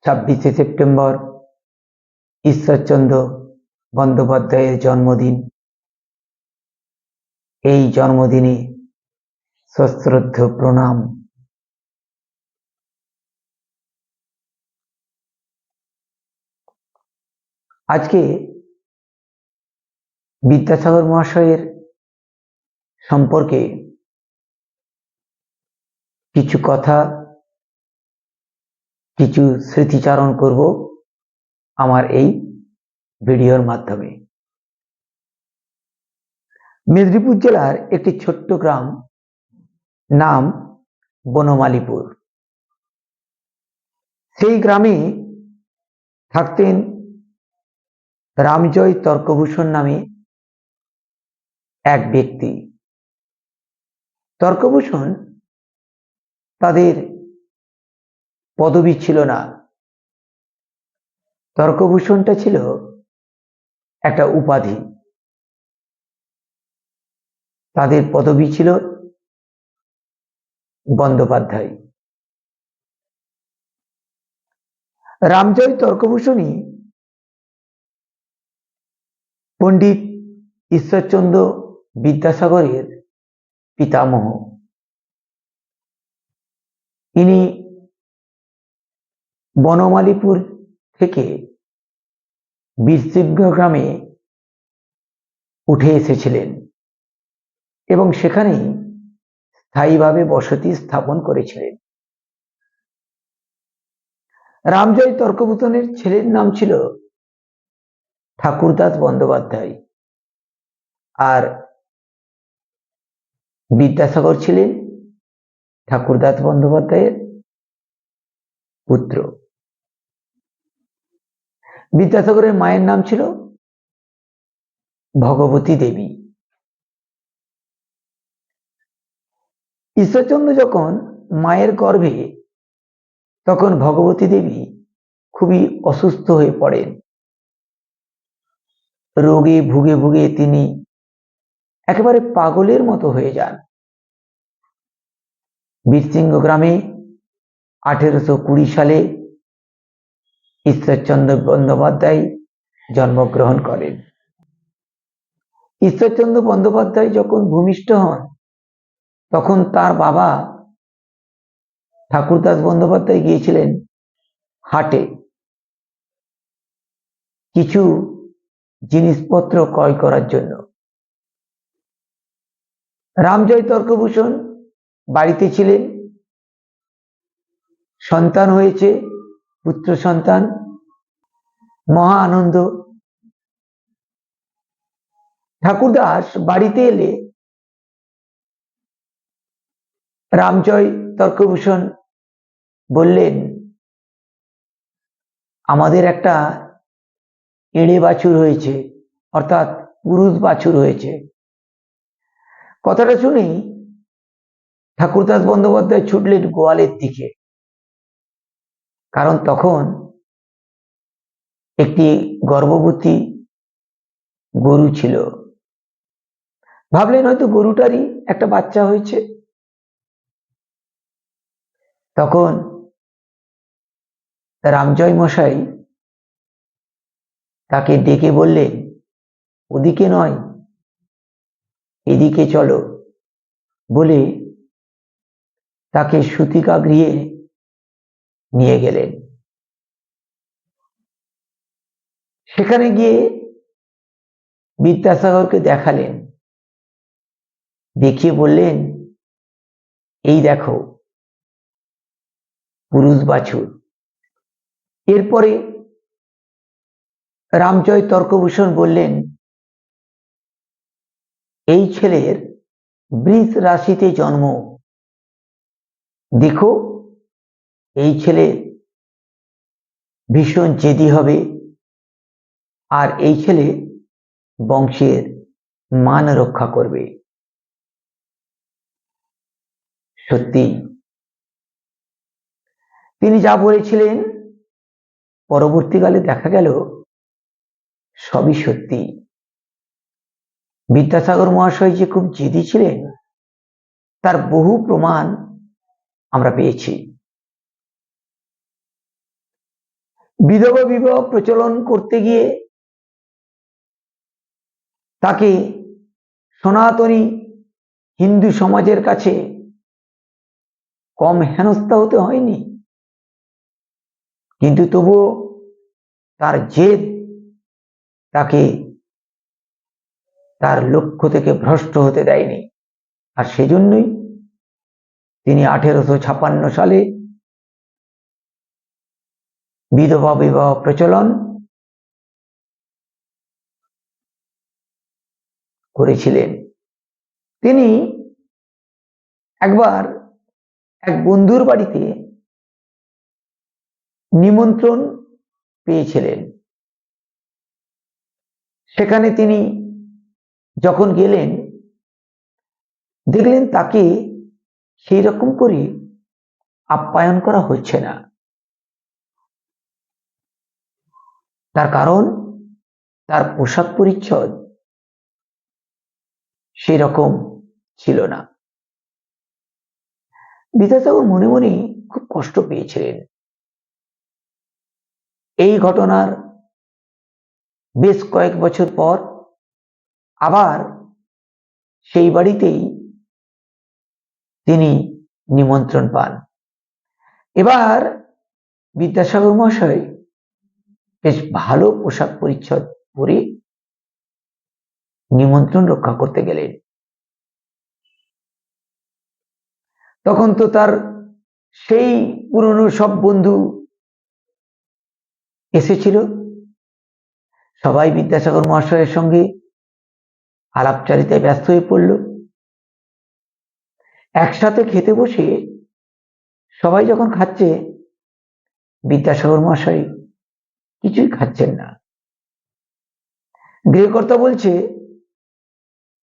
26শে September Ishwarchandra বন্দ্যোপাধ্যায়ের জন্মদিন। এই জন্মদিনে সশ্রদ্ধ প্রণাম। আজকে বিদ্যাসাগর মহাশয়ের সম্পর্কে কিছু কথা, কিছু স্মৃতিচারণ করব আমার এই ভিডিওর মাধ্যমে। মেদিনীপুর জেলার একটি ছোট্ট গ্রাম, নাম বনমালীপুর। সেই গ্রামে থাকতেন রামজয় তর্কভূষণ নামে এক ব্যক্তি। তর্কভূষণ তাদের পদবী ছিল না, তর্কভূষণটা ছিল একটা উপাধি। তাদের পদবী ছিল বন্দ্যোপাধ্যায়। রামজয় তর্কভূষণই পণ্ডিত ঈশ্বরচন্দ্র বিদ্যাসাগরের পিতামহ। ইনি বনমালীপুর থেকে বীরসিংহ গ্রামে উঠে এসেছিলেন এবং সেখানেই স্থায়ীভাবে বসতি স্থাপন করেছিলেন। রামজয় তর্কভূষণের ছেলের নাম ছিল ঠাকুরদাস বন্দ্যোপাধ্যায়, আর বিদ্যাসাগর ছিলেন ঠাকুরদাস বন্দ্যোপাধ্যায়ের পুত্র। বিদ্যাসাগরের মায়ের নাম ছিল ভগবতী দেবী। ঈশ্বরচন্দ্র যখন মায়ের গর্ভে, তখন ভগবতী দেবী খুবই অসুস্থ হয়ে পড়েন। রোগে ভুগে ভুগে তিনি একেবারে পাগলের মতো হয়ে যান। বীরসিংহ গ্রামে 1820 সালে ঈশ্বরচন্দ্র বন্দ্যোপাধ্যায় জন্মগ্রহণ করেন। ঈশ্বরচন্দ্র বন্দ্যোপাধ্যায় যখন ভূমিষ্ঠ হন, তখন তার বাবা ঠাকুরদাস বন্দ্যোপাধ্যায় গিয়েছিলেন হাটে কিছু জিনিসপত্র ক্রয় করার জন্য। রামজয় তর্কভূষণ বাড়িতে ছিলেন। সন্তান হয়েছে, পুত্র সন্তান, মহা আনন্দ। ঠাকুরদাস বাড়িতে এলে রামজয় তর্কভূষণ বললেন, আমাদের একটা এড়ে বাছুর হয়েছে, অর্থাৎ পুরুষ বাছুর হয়েছে। কথাটা শুনেই ঠাকুরদাস বন্দ্যোপাধ্যায় ছুটলেন গোয়ালের দিকে, কারণ তখন একটি গর্ভবতী গরু ছিল। ভাবলেন হয়তো গরুটারই একটা বাচ্চা হয়েছে। তখন রামজয় মশাই তাকে ডেকে বললেন, ওদিকে নয়, এদিকে চলো, বলে তাকে সুতিকা গৃহে নিয়ে গেলেন। সেখানে গিয়ে বিদ্যাসাগরকে দেখালেন, দেখিয়ে বললেন, এই দেখো পুরুষ বাছুর। এরপরে রামজয় তর্কভূষণ বললেন, এই ছেলের বৃষ রাশিতে জন্ম, দেখো এই ছেলে ভীষণ জেদি হবে, আর এই ছেলে বংশের মান রক্ষা করবে। সত্যি তিনি যা বলেছিলেন পরবর্তীকালে দেখা গেল সবই সত্যি। বিদ্যাসাগর মহাশয় যে খুব জেদি ছিলেন, তার বহু প্রমাণ আমরা পেয়েছি। বিধবা বিবাহ প্রচলন করতে গিয়ে তাকে সনাতনী হিন্দু সমাজের কাছে কম হেনস্থা হতে হয়নি, কিন্তু তবুও তার জেদ তাকে তার লক্ষ্য থেকে ভ্রষ্ট হতে দেয়নি। আর সেজন্যই তিনি 1856 সালে বিধবা বিবাহ প্রচলন করেছিলেন। তিনি একবার এক বন্ধুর বাড়িতে নিমন্ত্রণ পেয়েছিলেন। সেখানে তিনি যখন গেলেন, দেখলেন তাকে সেই রকম করে আপ্যায়ন করা হচ্ছে না। তার কারণ তার পোশাক পরিচ্ছদ সেই রকম ছিল না। বিদ্যাসাগর মনে মনে খুব কষ্ট পেয়েছিলেন। এই ঘটনার বেশ কয়েক বছর পর আবার সেই বাড়িতেই তিনি নিমন্ত্রণ পান। এবার বিদ্যাসাগর মহাশয় বেশ ভালো পোশাক পরিচ্ছদ পরে নিমন্ত্রণ রক্ষা করতে গেলেন। তখন তো তার সেই পুরনো সব বন্ধু এসেছিল। সবাই বিদ্যাসাগর মহাশয়ের সঙ্গে আলাপচারিতায় ব্যস্ত হয়ে পড়ল। একসাথে খেতে বসে সবাই যখন খাচ্ছে, বিদ্যাসাগর মহাশয় কিছুই খাচ্ছেন না। গৃহকর্তা বলছে,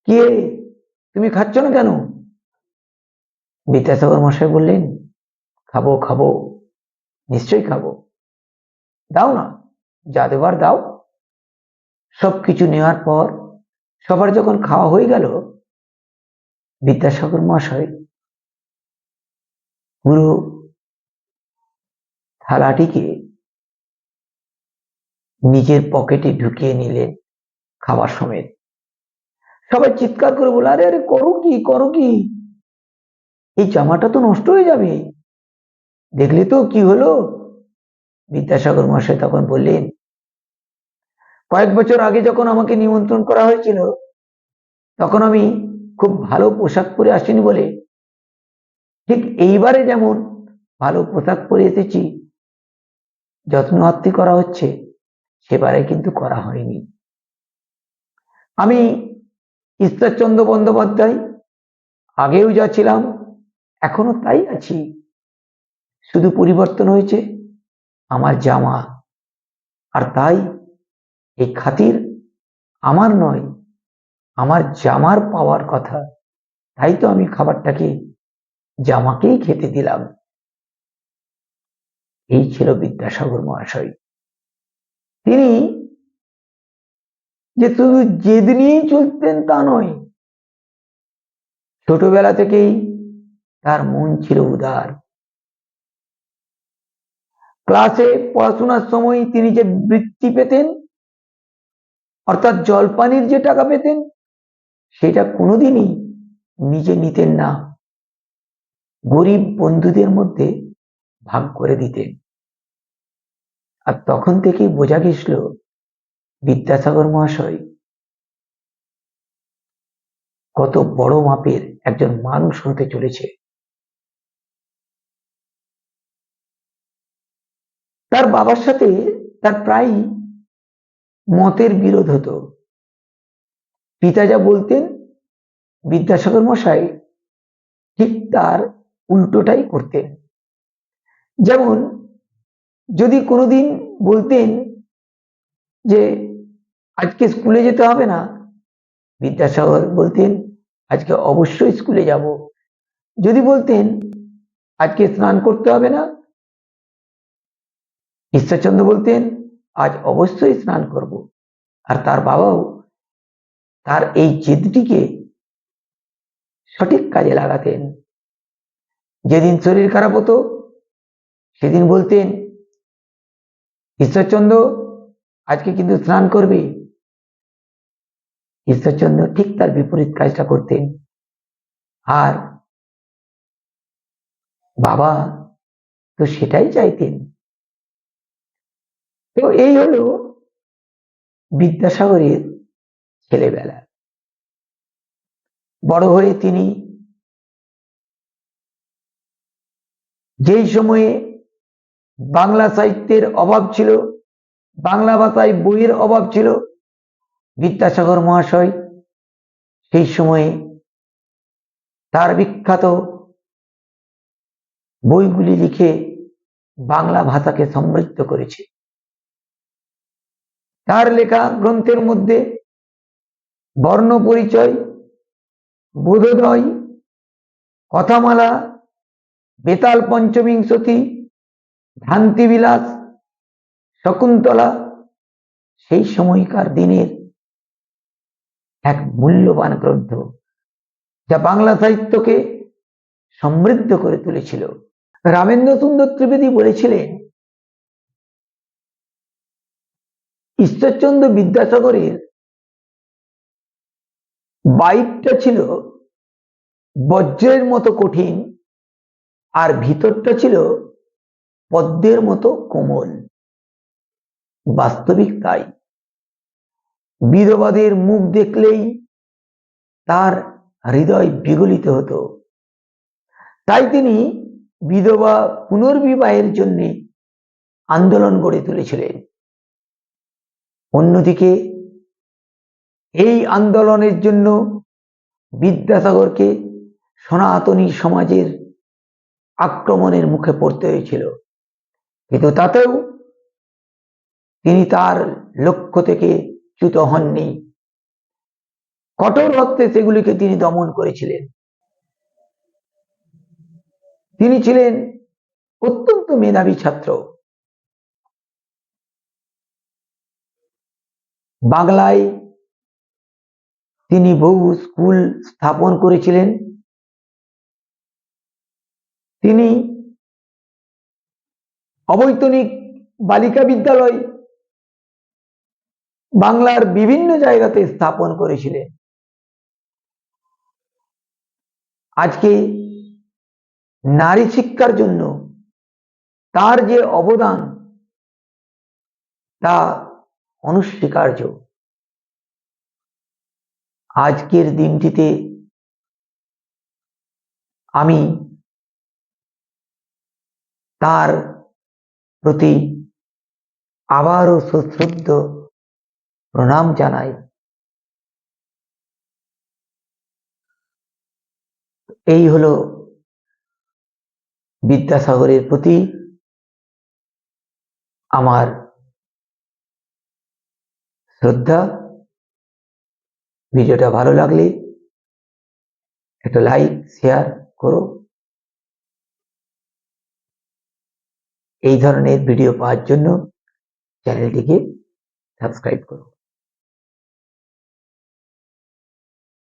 কে তুমি খাচ্ছ না কেন? বিদ্যাসাগর মহাশয় বললেন, খাবো খাবো, নিশ্চয়ই খাবো, দাও না, যা দেবার দাও। সবকিছু নেওয়ার পর সবার যখন খাওয়া হয়ে গেল, বিদ্যাসাগর মহাশয় পুরো থালাটিকে নিজের পকেটে ঢুকিয়ে নিলেন খাবার সমেত। সবাই চিৎকার করে বলে, আরে আরে করো কি, করো কি, এই জামাটা তো নষ্ট হয়ে যাবে, দেখলে তো কি হলো। বিদ্যাসাগর মহাশয় তখন বললেন, কয়েক বছর আগে যখন আমাকে নিমন্ত্রণ করা হয়েছিল, তখন আমি খুব ভালো পোশাক পরে আসিনি বলে ঠিক এইবারে যেমন ভালো পোশাক পরে এসেছি, যত্ন আত্তি করা হচ্ছে, সেবারে কিন্তু করা হয়নি। আমি ঈশ্বরচন্দ্র বন্দ্যোপাধ্যায়, আগেও যা ছিলাম এখনো তাই আছি, শুধু পরিবর্তন হয়েছে আমার জামা। আর তাই এই খাতির আমার নয়, আমার জামার পাওয়ার কথা, তাই তো আমি খাবারটাকে জামাকেই খেতে দিলাম। এই ছিল বিদ্যাসাগর মহাশয়। তিনি যে শুধু জেদ নিয়েই চলতেন তা নয়, ছোটবেলা থেকেই তার মন ছিল উদার। ক্লাসে পড়াশোনার সময় তিনি যে বৃত্তি পেতেন, অর্থাৎ জলপানির যে টাকা পেতেন, সেটা কোনোদিনই নিজে নিতেন না, গরিব বন্ধুদের মধ্যে ভাগ করে দিতেন। আর তখন থেকেই বোঝা গেছিল বিদ্যাসাগর মহাশয় কত বড় মাপের একজন মানুষ হতে চলেছে। তার বাবার সাথে তার প্রায় মতের বিরোধ হতো। পিতা যা বলতেন, বিদ্যাসাগর মশাই ঠিক তার উল্টোটাই করতেন। যেমন যদি কোনোদিন বলতেন যে আজকে স্কুলে যেতে হবে না, বিদ্যাসাগর বলতেন আজকে অবশ্যই স্কুলে যাব। যদি বলতেন আজকে স্নান করতে হবে না, ঈশ্বরচন্দ্র বলতেন আজ অবশ্যই স্নান করব। আর তার বাবাও তার এই জেদটিকে সঠিক কাজে লাগাতেন। যেদিন শরীর খারাপ হতো, সেদিন বলতেন ঈশ্বরচন্দ্র আজকে কিন্তু স্নান করবে। ঈশ্বরচন্দ্র ঠিক তার বিপরীত কাজটা করতেন। আর বাবা তো সেটাই চাইতেন। তো এই হলো বিদ্যাসাগরের ছেলেবেলা। বড় হয়ে তিনি যেই সময়ে বাংলা সাহিত্যের অভাব ছিল, বাংলা ভাষায় বইয়ের অভাব ছিল, বিদ্যাসাগর মহাশয় সেই সময়ে তার বিখ্যাত বইগুলি লিখে বাংলা ভাষাকে সমৃদ্ধ করেছে। তার লেখা গ্রন্থের মধ্যে বর্ণ পরিচয়, বোধোদয়, কথামালা, বেতাল পঞ্চবিংশতি, ভ্রান্তিবিলাস, শকুন্তলা সেই সময়কার দিনের এক মূল্যবান গ্রন্থ, যা বাংলা সাহিত্যকে সমৃদ্ধ করে তুলেছিল। রামেন্দ্র সুন্দর ত্রিবেদী বলেছিলেন, ঈশ্বরচন্দ্র বিদ্যাসাগরের বাইরটা ছিল বজ্রের মতো কঠিন, আর ভিতরটা ছিল পদ্মের মতো কোমল। বাস্তবিক তাই। বিধবাদের মুখ দেখলেই তার হৃদয় বিগলিত হতো। তাই তিনি বিধবা পুনর্বিবাহের জন্য আন্দোলন গড়ে তুলেছিলেন। অন্যদিকে এই আন্দোলনের জন্য বিদ্যাসাগরকে সনাতনী সমাজের আক্রমণের মুখে পড়তে হয়েছিল, কিন্তু তাতেও তিনি তার লক্ষ্য থেকে চ্যুত হননি। কঠোর হস্তে সেগুলিকে তিনি দমন করেছিলেন। তিনি ছিলেন অত্যন্ত মেধাবী ছাত্র। বাংলায় তিনি বহু স্কুল স্থাপন করেছিলেন। তিনি অবৈতনিক বালিকা বিদ্যালয় বাংলার বিভিন্ন জায়গাতে স্থাপন করেছিলেন। আজকে নারী শিক্ষার জন্য তার যে অবদান তা অনস্বীকার্য। আজকের দিনটিতে আমি তার প্রতি আবারও সশ্রদ্ধ প্রণাম জানাই। এই হলো বিদ্যাসাগরের প্রতি আমার শ্রদ্ধা। ভিডিওটা ভালো লাগলে একটা লাইক শেয়ার করো। এই ধরনের ভিডিও পাওয়ার জন্য চ্যানেলটিকে সাবস্ক্রাইব করো।